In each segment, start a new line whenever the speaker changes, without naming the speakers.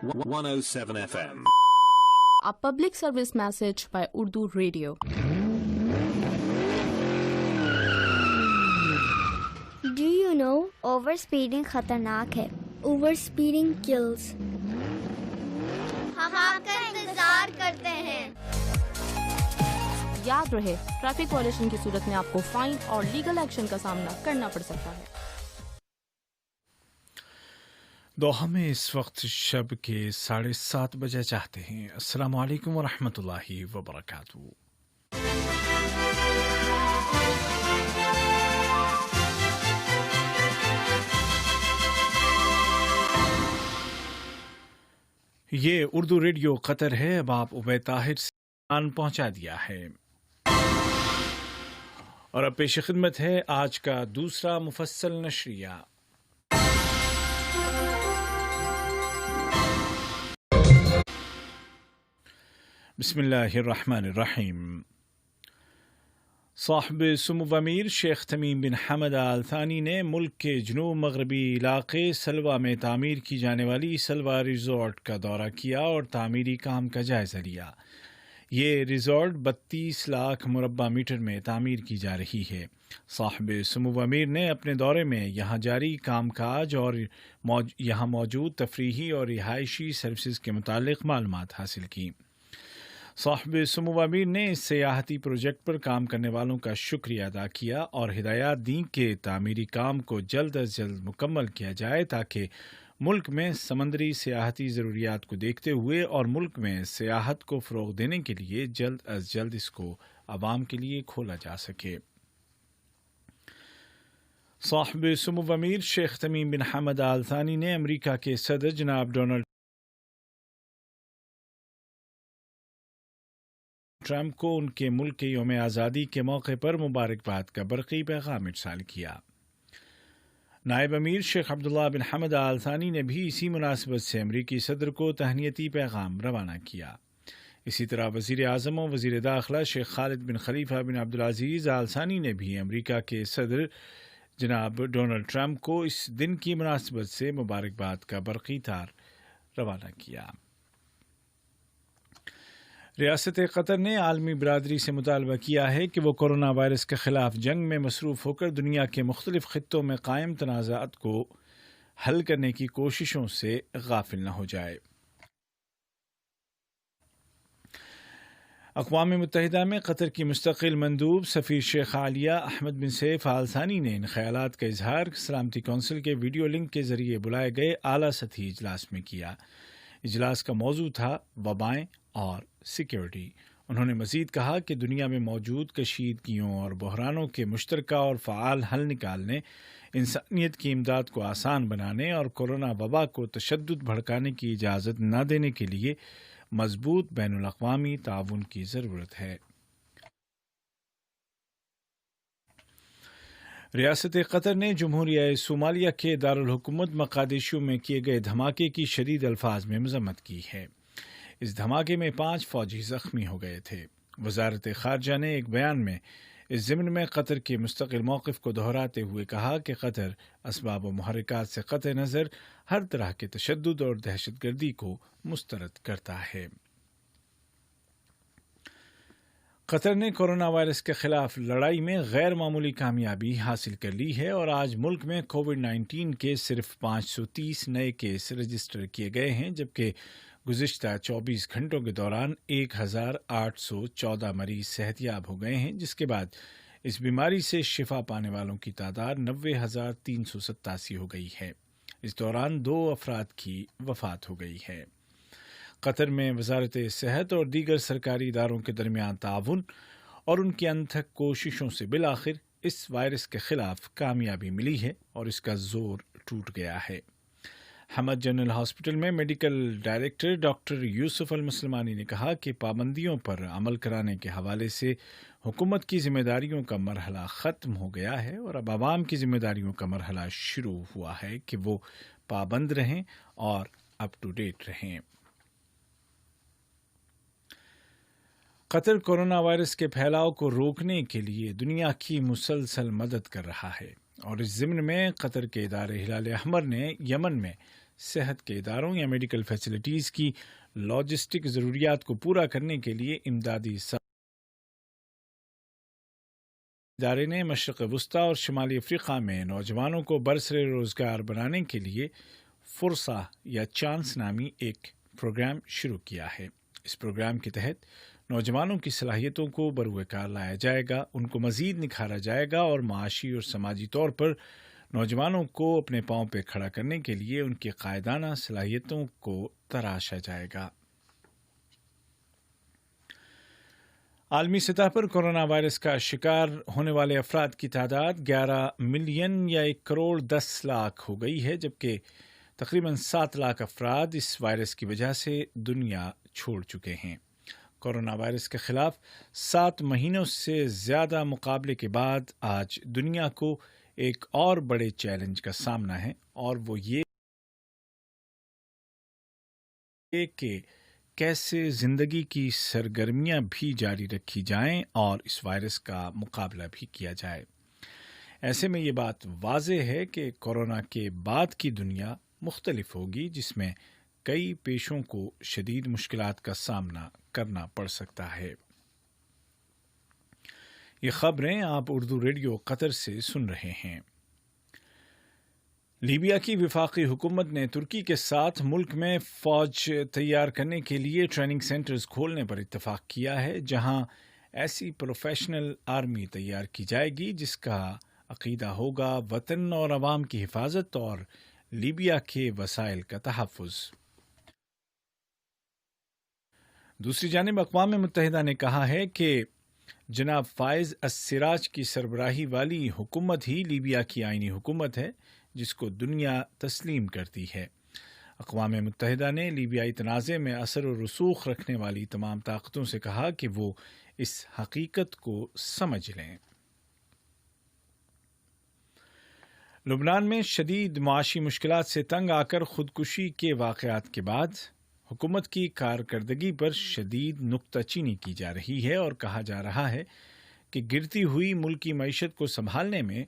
107 FM.
A public service message by Urdu Radio.
Do you know overspeeding खतरनाक है? Overspeeding kills.
हम आपका इंतजार करते हैं।
याद रहे, ट्रैफिक वायलेशन की सूरत में आपको फाइन और लीगल एक्शन का सामना करना पड़ सकता है।
दोहा में इस वक्त शब के 7:30 बजे चाहते हैं। अस्सलाम वालेकुम व रहमतुल्लाहि व बरकातुहू। ये उर्दू रेडियो कतर है। अब आप उबैद ताहिर से पहुंचा दिया है और अब पेश खिदमत है आज का दूसरा मुफस्सल नशरिया। बिस्मिल्लाहिर्रहमानिर्रहीम। साहिब सुमुव अमीर शेख तमीम बिन हमद आल थानी ने मुल्क के जनूब मगरबी इलाके सलवा में तामीर की जाने वाली सलवा रिजॉर्ट का दौरा किया और तामीरी काम का जायज़ा लिया। ये रिजॉर्ट 32 लाख मुरब्बा मीटर में तामीर की जा रही है। साहिब सुमुव अमीर ने अपने दौरे में यहाँ जारी कामकाज और यहाँ मौजूद तफरीही और रिहायशी सर्विसेज के मुतालिक मालूमात हासिल की। साहिब सुमुव अमीर ने इस सियाहती प्रोजेक्ट पर काम करने वालों का शुक्रिया अदा किया और हिदायत दी कि तामीरी काम को जल्द अज जल्द मुकम्मल किया जाए ताकि मुल्क में समंदरी सियाहती ज़रूरियात को देखते हुए और मुल्क में सियाहत को फ़रोग़ देने के लिए जल्द अज जल्द इसको आवाम के लिए खोला जा सके। साहिब सुमुव अमीर शेख तमीम बिन हमद आल थानी ने अमरीका के सदर जनाब डोनाल्ड ट्रंप को उनके मुल्क के यौम आज़ादी के मौके पर मुबारकबाद का बरक़ी पैगाम इरसाल किया। नायब अमीर शेख अब्दुल्ला बिन हमद आल थानी ने भी इसी मुनासिबत से अमरीकी सदर को तहनीती पैगाम रवाना किया। इसी तरह वज़ीर आज़म और वज़ीर दाखिला शेख खालिद बिन खलीफा बिन अब्दुल अज़ीज़ आल थानी ने भी अमरीका के सदर जनाब डोनाल्ड ट्रंप को इस दिन की मुनासिबत से मुबारकबाद का बरक़ी तार रवाना किया। रियासत कतर ने आलमी बरादरी से मुतालबा किया है कि वो कोरोना वायरस के ख़िलाफ़ जंग में मसरूफ़ होकर दुनिया के मुख्तलिफ़ ख़ित्तों में कायम तनाज़ात को हल करने की कोशिशों से गाफिल न हो जाए। अक़वाम मुत्तहिदा में कतर की मुस्तक़िल मंदूब सफ़ीर शेख आलिया अहमद बिन सैफ आल थानी ने इन ख़यालात का इजहार सलामती कौंसिल के वीडियो लिंक के ज़रिए बुलाए गए आला सतही इजलास में किया। इजलास का मौजू था वबाएँ और सिक्योरिटी। उन्होंने मज़ीद कहा कि दुनिया में मौजूद कशीदगियों और बहरानों के मुश्तरका और फ़आल हल निकालने, इंसानियत की इमदाद को आसान बनाने और कोरोना वबा को तशद्दुद भड़काने की इजाज़त न देने के लिए मज़बूत बैनुल अक़वामी ताउन की ज़रूरत है। रियासत कतर ने जमहूरिया सोमालिया के दारुल हुकूमत मकादिशु में किए गए धमाके की शदीद अल्फाज में मज़म्मत की है। इस धमाके में 5 फ़ौजी ज़ख्मी हो गए थे। वज़ारत ख़ारजा ने एक बयान में इस ज़िम्न में कतर के मुस्तक़िल मौक़िफ़ को दोहराते हुए कहा कि कतर असबाब व मुहर्रिकात से क़त्अ नज़र हर तरह के तशद्दुद और दहशतगर्दी को मुस्तरद करता है। कतर ने कोरोना वायरस के ख़िलाफ़ लड़ाई में गैर मामूली कामयाबी हासिल कर ली है और आज मुल्क में कोविड-19 के सिर्फ 530 नए केस रजिस्टर किए गए हैं, जबकि गुज़िश्ता 24 घंटों के दौरान 1814 मरीज़ सेहतयाब हो गए हैं, जिसके बाद इस बीमारी से शिफा पाने वालों की तादाद 90,387 हो गई है। इस दौरान 2 अफराद की वफ़ात हो गई है। कतर में वज़ारत सेहत और दीगर सरकारी इदारों के दरमियान ताउन और उनकी अनथक कोशिशों से बिलाखिर इस वायरस के ख़िलाफ़ कामयाबी मिली है और इसका ज़ोर टूट गया है। हमद जनरल हॉस्पिटल में मेडिकल डायरेक्टर डॉक्टर यूसुफ अल मुसलमानी ने कहा कि पाबंदियों पर अमल कराने के हवाले से हुकूमत की जिम्मेदारियों का मरहला ख़त्म हो गया है और अब आवाम की जिम्मेदारियों का मरहला शुरू हुआ है कि वो पाबंद रहें और अप टू डेट रहें। कतर कोरोना वायरस के फैलाव को रोकने के लिए दुनिया की मुसलसल मदद कर रहा है और इस ज़िम्न में कतर के इदारे हिलाल अहमर ने यमन में صحت کے اداروں یا میڈیکل فیسلٹیز کی لاجسٹک ضروریات کو پورا کرنے کے لیے امدادی ادارے نے مشرق وسطی اور شمالی افریقہ میں نوجوانوں کو برسر روزگار بنانے کے لیے فرصہ یا چانس نامی ایک پروگرام شروع کیا ہے۔ اس پروگرام کے تحت نوجوانوں کی صلاحیتوں کو بروئے کار لایا جائے گا، ان کو مزید نکھارا جائے گا اور معاشی اور سماجی طور پر نوجوانوں کو اپنے پاؤں پہ کھڑا کرنے کے لیے ان کی قائدانہ صلاحیتوں کو تراشا جائے گا۔ عالمی سطح پر کورونا وائرس کا شکار ہونے والے افراد کی تعداد 11 ملین یا 1 کروڑ 10 لاکھ ہو گئی ہے، جبکہ تقریباً 7 لاکھ افراد اس وائرس کی وجہ سے دنیا چھوڑ چکے ہیں۔ کورونا وائرس کے خلاف 7 مہینوں سے زیادہ مقابلے کے بعد آج دنیا کو ایک اور بڑے چیلنج کا سامنا ہے، اور وہ یہ کہ کیسے زندگی کی سرگرمیاں بھی جاری رکھی جائیں اور اس وائرس کا مقابلہ بھی کیا جائے۔ ایسے میں یہ بات واضح ہے کہ کورونا کے بعد کی دنیا مختلف ہوگی، جس میں کئی پیشوں کو شدید مشکلات کا سامنا کرنا پڑ سکتا ہے۔ یہ خبریں آپ اردو ریڈیو قطر سے سن رہے ہیں۔ لیبیا کی وفاقی حکومت نے ترکی کے ساتھ ملک میں فوج تیار کرنے کے لیے ٹریننگ سینٹرز کھولنے پر اتفاق کیا ہے، جہاں ایسی پروفیشنل آرمی تیار کی جائے گی جس کا عقیدہ ہوگا وطن اور عوام کی حفاظت اور لیبیا کے وسائل کا تحفظ۔ دوسری جانب اقوام متحدہ نے کہا ہے کہ جناب فائز السراج کی سربراہی والی حکومت ہی لیبیا کی آئینی حکومت ہے جس کو دنیا تسلیم کرتی ہے۔ اقوام متحدہ نے لیبیائی تنازع میں اثر و رسوخ رکھنے والی تمام طاقتوں سے کہا کہ وہ اس حقیقت کو سمجھ لیں۔ لبنان میں شدید معاشی مشکلات سے تنگ آ کر خودکشی کے واقعات کے بعد حکومت کی کارکردگی پر شدید نکتہ چینی کی جا رہی ہے اور کہا جا رہا ہے کہ گرتی ہوئی ملکی معیشت کو سنبھالنے میں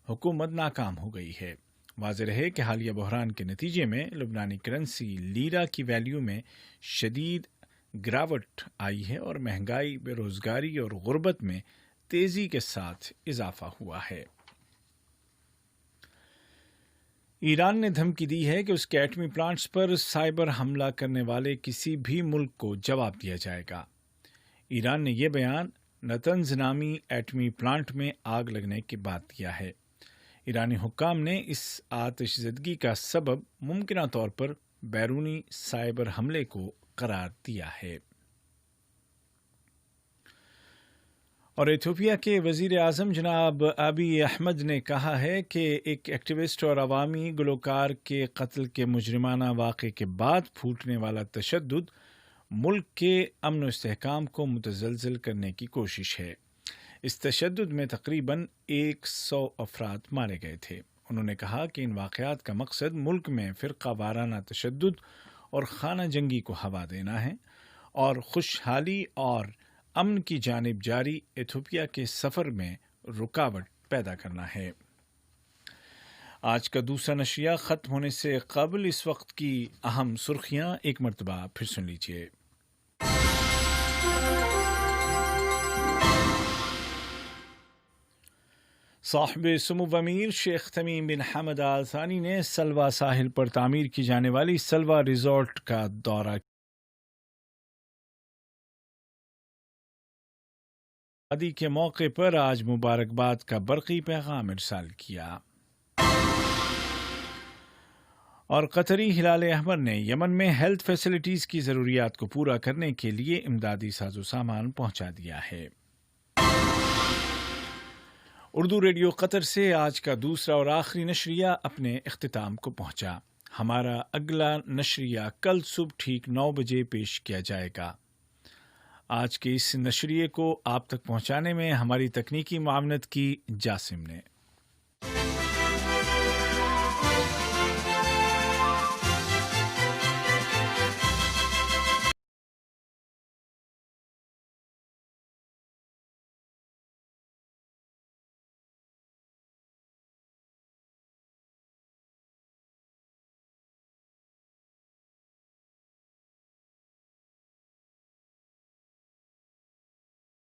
حکومت ناکام ہو گئی ہے۔ واضح ہے کہ حالیہ بحران کے نتیجے میں لبنانی کرنسی لیرا کی ویلیو میں شدید گراوٹ آئی ہے اور مہنگائی، بے روزگاری اور غربت میں تیزی کے ساتھ اضافہ ہوا ہے۔ ایران نے دھمکی دی ہے کہ اس کے ایٹمی پلانٹس پر سائبر حملہ کرنے والے کسی بھی ملک کو جواب دیا جائے گا۔ ایران نے یہ بیان نتنز نامی ایٹمی پلانٹ میں آگ لگنے کے بعد دیا ہے۔ ایرانی حکام نے اس آتش زدگی کا سبب ممکنہ طور پر بیرونی سائبر حملے کو قرار دیا ہے۔ اور ایتھوپیا کے وزیر اعظم جناب ابی احمد نے کہا ہے کہ ایک ایکٹیوسٹ اور عوامی گلوکار کے قتل کے مجرمانہ واقعے کے بعد پھوٹنے والا تشدد ملک کے امن و استحکام کو متزلزل کرنے کی کوشش ہے۔ اس تشدد میں تقریباً 100 افراد مارے گئے تھے۔ انہوں نے کہا کہ ان واقعات کا مقصد ملک میں فرقہ وارانہ تشدد اور خانہ جنگی کو ہوا دینا ہے اور خوشحالی اور امن کی جانب جاری ایتھوپیا کے سفر میں رکاوٹ پیدا کرنا ہے۔ آج کا دوسرا نشریہ ختم ہونے سے قبل اس وقت کی اہم سرخیاں ایک مرتبہ پھر سن لیجیے۔ صاحب سمو امیر شیخ تمیم بن حمد آل ثانی نے سلوا ساحل پر تعمیر کی جانے والی سلوا ریزورٹ کا دورہ شادی کے موقع پر آج مبارکباد کا برقی پیغام ارسال کیا۔ اور قطری ہلال احمر نے یمن میں ہیلتھ فیسلٹیز کی ضروریات کو پورا کرنے کے لیے امدادی ساز و سامان پہنچا دیا ہے۔ اردو ریڈیو قطر سے آج کا دوسرا اور آخری نشریہ اپنے اختتام کو پہنچا۔ ہمارا اگلا نشریہ کل صبح ٹھیک 9 بجے پیش کیا جائے گا۔ آج کے اس نشریے کو آپ تک پہنچانے میں ہماری تکنیکی معاونت کی جاسم نے۔